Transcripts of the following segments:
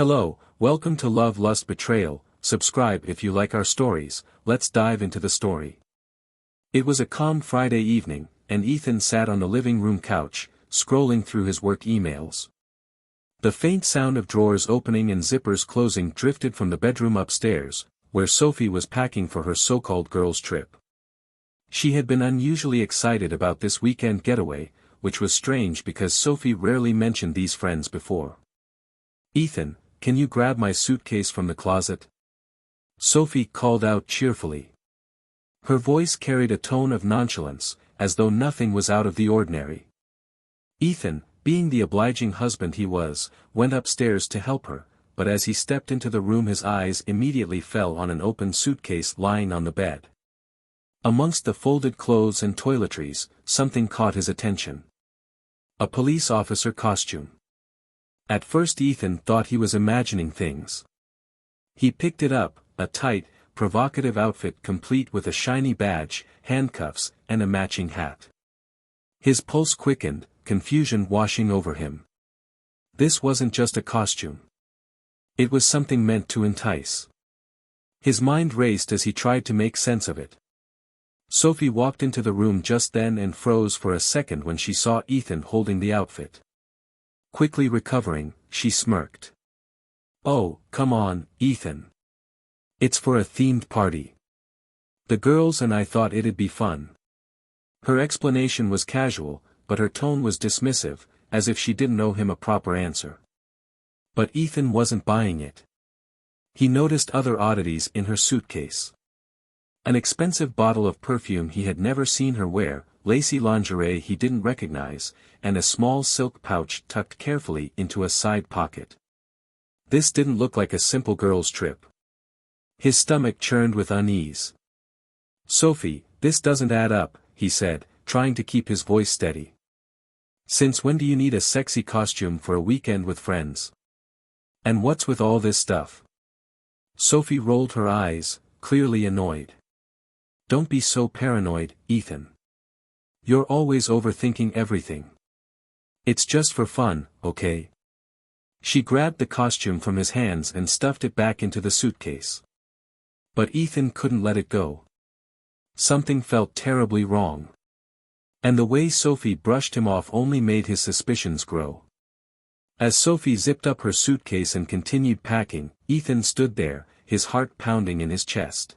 Hello, welcome to Love Lust Betrayal. Subscribe if you like our stories. Let's dive into the story. It was a calm Friday evening, and Ethan sat on the living room couch, scrolling through his work emails. The faint sound of drawers opening and zippers closing drifted from the bedroom upstairs, where Sophie was packing for her so-called girls' trip. She had been unusually excited about this weekend getaway, which was strange because Sophie rarely mentioned these friends before. "Ethan, can you grab my suitcase from the closet?" Sophie called out cheerfully. Her voice carried a tone of nonchalance, as though nothing was out of the ordinary. Ethan, being the obliging husband he was, went upstairs to help her, but as he stepped into the room his eyes immediately fell on an open suitcase lying on the bed. Amongst the folded clothes and toiletries, something caught his attention. A police officer costume. At first Ethan thought he was imagining things. He picked it up, a tight, provocative outfit complete with a shiny badge, handcuffs, and a matching hat. His pulse quickened, confusion washing over him. This wasn't just a costume. It was something meant to entice. His mind raced as he tried to make sense of it. Sophie walked into the room just then and froze for a second when she saw Ethan holding the outfit. Quickly recovering, she smirked. "Oh, come on, Ethan. It's for a themed party. The girls and I thought it'd be fun." Her explanation was casual, but her tone was dismissive, as if she didn't owe him a proper answer. But Ethan wasn't buying it. He noticed other oddities in her suitcase. An expensive bottle of perfume he had never seen her wear, lacy lingerie he didn't recognize, and a small silk pouch tucked carefully into a side pocket. This didn't look like a simple girl's trip. His stomach churned with unease. "Sophie, this doesn't add up," he said, trying to keep his voice steady. "Since when do you need a sexy costume for a weekend with friends? And what's with all this stuff?" Sophie rolled her eyes, clearly annoyed. "Don't be so paranoid, Ethan. You're always overthinking everything. It's just for fun, okay?" She grabbed the costume from his hands and stuffed it back into the suitcase. But Ethan couldn't let it go. Something felt terribly wrong. And the way Sophie brushed him off only made his suspicions grow. As Sophie zipped up her suitcase and continued packing, Ethan stood there, his heart pounding in his chest.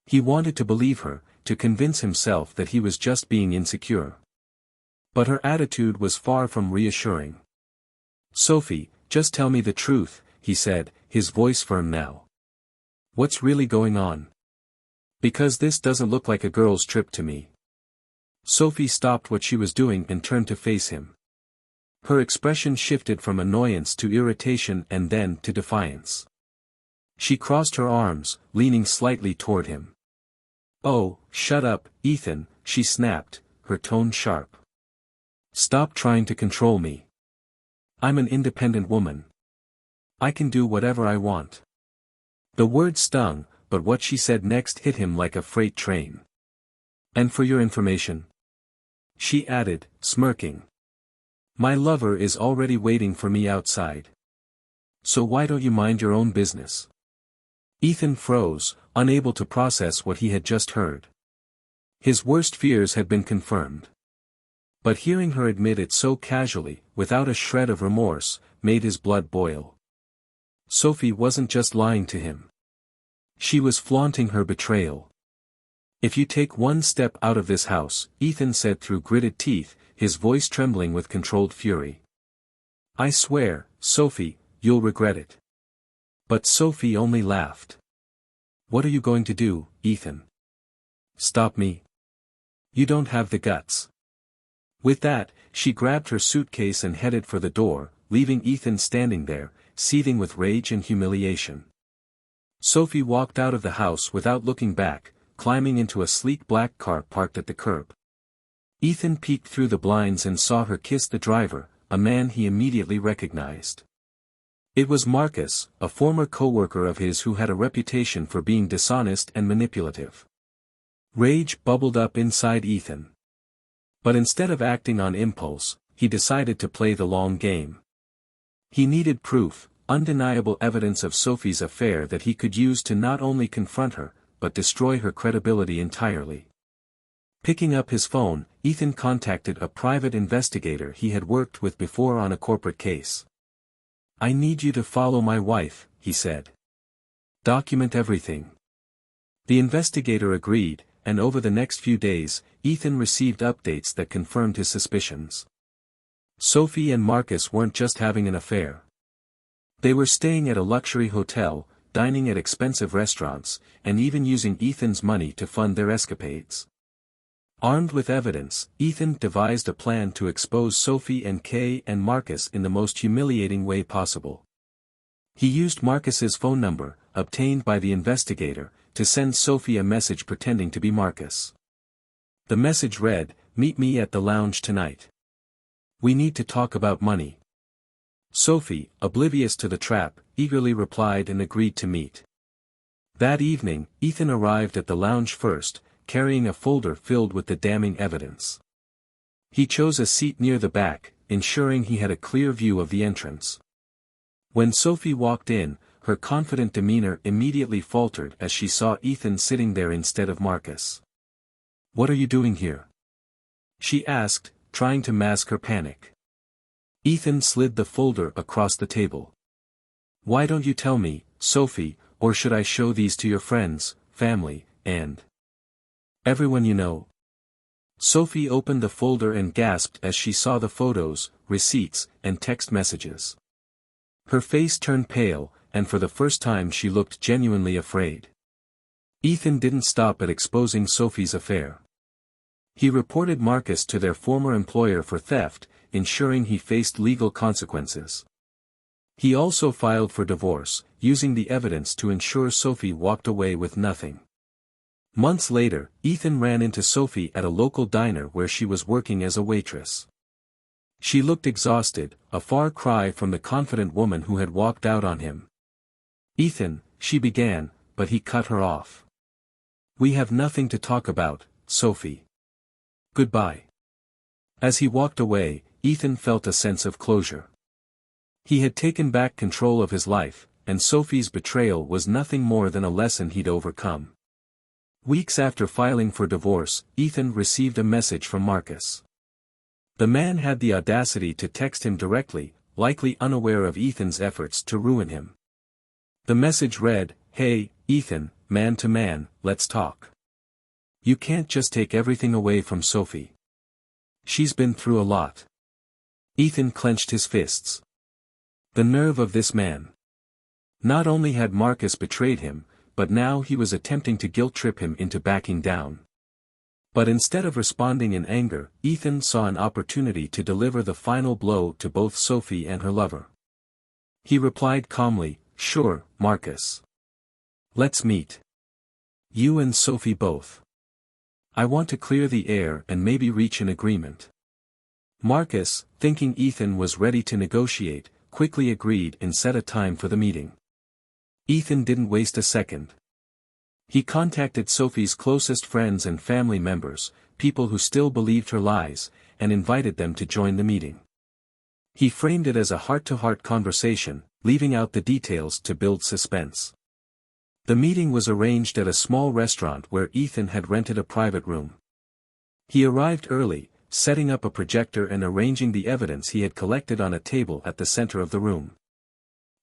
He wanted to believe her, to convince himself that he was just being insecure. But her attitude was far from reassuring. "Sophie, just tell me the truth," he said, his voice firm now. "What's really going on? Because this doesn't look like a girl's trip to me." Sophie stopped what she was doing and turned to face him. Her expression shifted from annoyance to irritation and then to defiance. She crossed her arms, leaning slightly toward him. "Oh, shut up, Ethan," she snapped, her tone sharp. "Stop trying to control me. I'm an independent woman. I can do whatever I want." The words stung, but what she said next hit him like a freight train. "And for your information," she added, smirking, "my lover is already waiting for me outside. So why don't you mind your own business?" Ethan froze, unable to process what he had just heard. His worst fears had been confirmed. But hearing her admit it so casually, without a shred of remorse, made his blood boil. Sophie wasn't just lying to him. She was flaunting her betrayal. "If you take one step out of this house," Ethan said through gritted teeth, his voice trembling with controlled fury. "I swear, Sophie, you'll regret it." But Sophie only laughed. "What are you going to do, Ethan? Stop me? You don't have the guts." With that, she grabbed her suitcase and headed for the door, leaving Ethan standing there, seething with rage and humiliation. Sophie walked out of the house without looking back, climbing into a sleek black car parked at the curb. Ethan peeked through the blinds and saw her kiss the driver, a man he immediately recognized. It was Marcus, a former co-worker of his who had a reputation for being dishonest and manipulative. Rage bubbled up inside Ethan. But instead of acting on impulse, he decided to play the long game. He needed proof, undeniable evidence of Sophie's affair that he could use to not only confront her, but destroy her credibility entirely. Picking up his phone, Ethan contacted a private investigator he had worked with before on a corporate case. "I need you to follow my wife," he said. "Document everything." The investigator agreed, and over the next few days, Ethan received updates that confirmed his suspicions. Sophie and Marcus weren't just having an affair. They were staying at a luxury hotel, dining at expensive restaurants, and even using Ethan's money to fund their escapades. Armed with evidence, Ethan devised a plan to expose Sophie and Kay and Marcus in the most humiliating way possible. He used Marcus's phone number, obtained by the investigator, to send Sophie a message pretending to be Marcus. The message read, "Meet me at the lounge tonight. We need to talk about money." Sophie, oblivious to the trap, eagerly replied and agreed to meet. That evening, Ethan arrived at the lounge first, carrying a folder filled with the damning evidence. He chose a seat near the back, ensuring he had a clear view of the entrance. When Sophie walked in, her confident demeanor immediately faltered as she saw Ethan sitting there instead of Marcus. "What are you doing here?" she asked, trying to mask her panic. Ethan slid the folder across the table. "Why don't you tell me, Sophie, or should I show these to your friends, family, and everyone you know?" Sophie opened the folder and gasped as she saw the photos, receipts, and text messages. Her face turned pale, and for the first time she looked genuinely afraid. Ethan didn't stop at exposing Sophie's affair. He reported Marcus to their former employer for theft, ensuring he faced legal consequences. He also filed for divorce, using the evidence to ensure Sophie walked away with nothing. Months later, Ethan ran into Sophie at a local diner where she was working as a waitress. She looked exhausted, a far cry from the confident woman who had walked out on him. "Ethan," she began, but he cut her off. "We have nothing to talk about, Sophie. Goodbye." As he walked away, Ethan felt a sense of closure. He had taken back control of his life, and Sophie's betrayal was nothing more than a lesson he'd overcome. Weeks after filing for divorce, Ethan received a message from Marcus. The man had the audacity to text him directly, likely unaware of Ethan's efforts to ruin him. The message read, "Hey, Ethan, man to man, let's talk. You can't just take everything away from Sophie. She's been through a lot." Ethan clenched his fists. The nerve of this man. Not only had Marcus betrayed him, but now he was attempting to guilt-trip him into backing down. But instead of responding in anger, Ethan saw an opportunity to deliver the final blow to both Sophie and her lover. He replied calmly, "Sure, Marcus. Let's meet. You and Sophie both. I want to clear the air and maybe reach an agreement." Marcus, thinking Ethan was ready to negotiate, quickly agreed and set a time for the meeting. Ethan didn't waste a second. He contacted Sophie's closest friends and family members, people who still believed her lies, and invited them to join the meeting. He framed it as a heart-to-heart conversation, leaving out the details to build suspense. The meeting was arranged at a small restaurant where Ethan had rented a private room. He arrived early, setting up a projector and arranging the evidence he had collected on a table at the center of the room.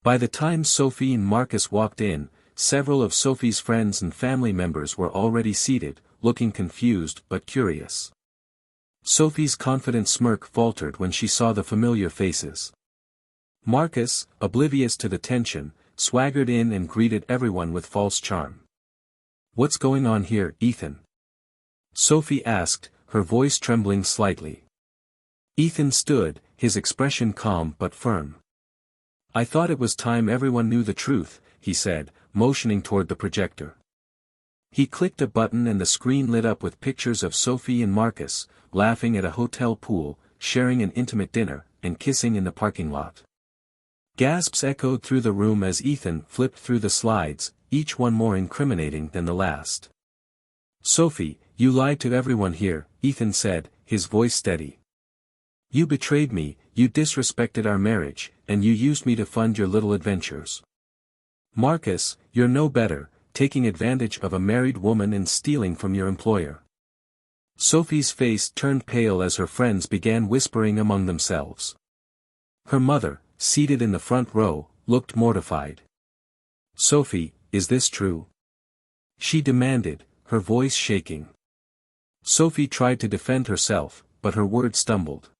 By the time Sophie and Marcus walked in, several of Sophie's friends and family members were already seated, looking confused but curious. Sophie's confident smirk faltered when she saw the familiar faces. Marcus, oblivious to the tension, swaggered in and greeted everyone with false charm. "What's going on here, Ethan?" Sophie asked, her voice trembling slightly. Ethan stood, his expression calm but firm. "I thought it was time everyone knew the truth," he said, motioning toward the projector. He clicked a button and the screen lit up with pictures of Sophie and Marcus, laughing at a hotel pool, sharing an intimate dinner, and kissing in the parking lot. Gasps echoed through the room as Ethan flipped through the slides, each one more incriminating than the last. "Sophie, you lied to everyone here," Ethan said, his voice steady. "You betrayed me, you disrespected our marriage, and you used me to fund your little adventures. Marcus, you're no better, taking advantage of a married woman and stealing from your employer. Sophie's face turned pale as her friends began whispering among themselves. Her mother, seated in the front row, looked mortified. Sophie, is this true? She demanded, her voice shaking. Sophie tried to defend herself, but her words stumbled.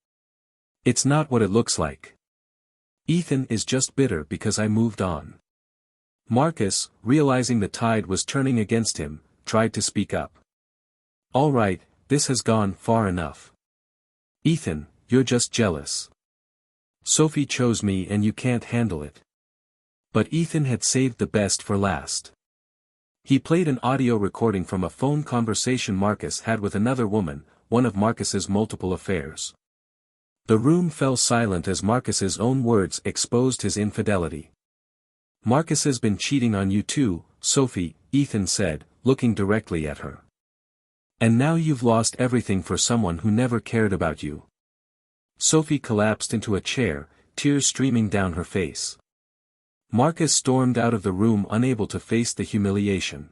It's not what it looks like. Ethan is just bitter because I moved on. Marcus, realizing the tide was turning against him, tried to speak up. All right, this has gone far enough. Ethan, you're just jealous. Sophie chose me and you can't handle it. But Ethan had saved the best for last. He played an audio recording from a phone conversation Marcus had with another woman, one of Marcus's multiple affairs. The room fell silent as Marcus's own words exposed his infidelity. Marcus has been cheating on you too, Sophie, Ethan said, looking directly at her. And now you've lost everything for someone who never cared about you. Sophie collapsed into a chair, tears streaming down her face. Marcus stormed out of the room unable to face the humiliation.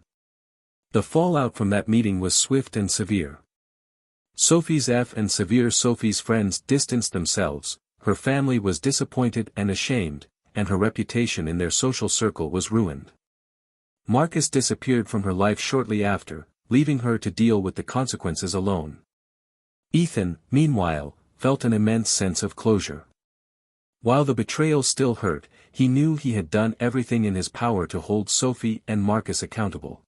The fallout from that meeting was swift and severe. Sophie's friends distanced themselves, her family was disappointed and ashamed, and her reputation in their social circle was ruined. Marcus disappeared from her life shortly after, leaving her to deal with the consequences alone. Ethan, meanwhile, felt an immense sense of closure. While the betrayal still hurt, he knew he had done everything in his power to hold Sophie and Marcus accountable.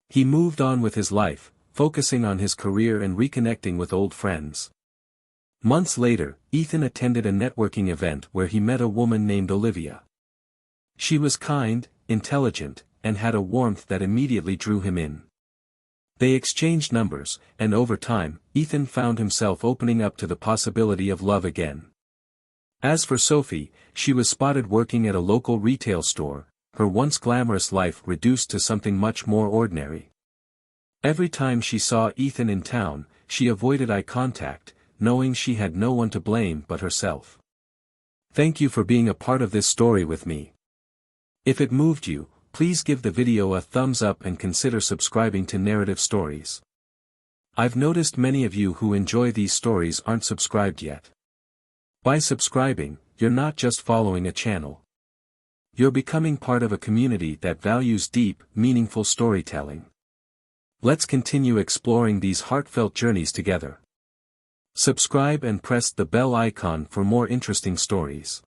He moved on with his life, focusing on his career and reconnecting with old friends. Months later, Ethan attended a networking event where he met a woman named Olivia. She was kind, intelligent, and had a warmth that immediately drew him in. They exchanged numbers, and over time, Ethan found himself opening up to the possibility of love again. As for Sophie, she was spotted working at a local retail store, her once glamorous life reduced to something much more ordinary. Every time she saw Ethan in town, she avoided eye contact, knowing she had no one to blame but herself. Thank you for being a part of this story with me. If it moved you, please give the video a thumbs up and consider subscribing to Narrative Stories. I've noticed many of you who enjoy these stories aren't subscribed yet. By subscribing, you're not just following a channel. You're becoming part of a community that values deep, meaningful storytelling. Let's continue exploring these heartfelt journeys together. Subscribe and press the bell icon for more interesting stories.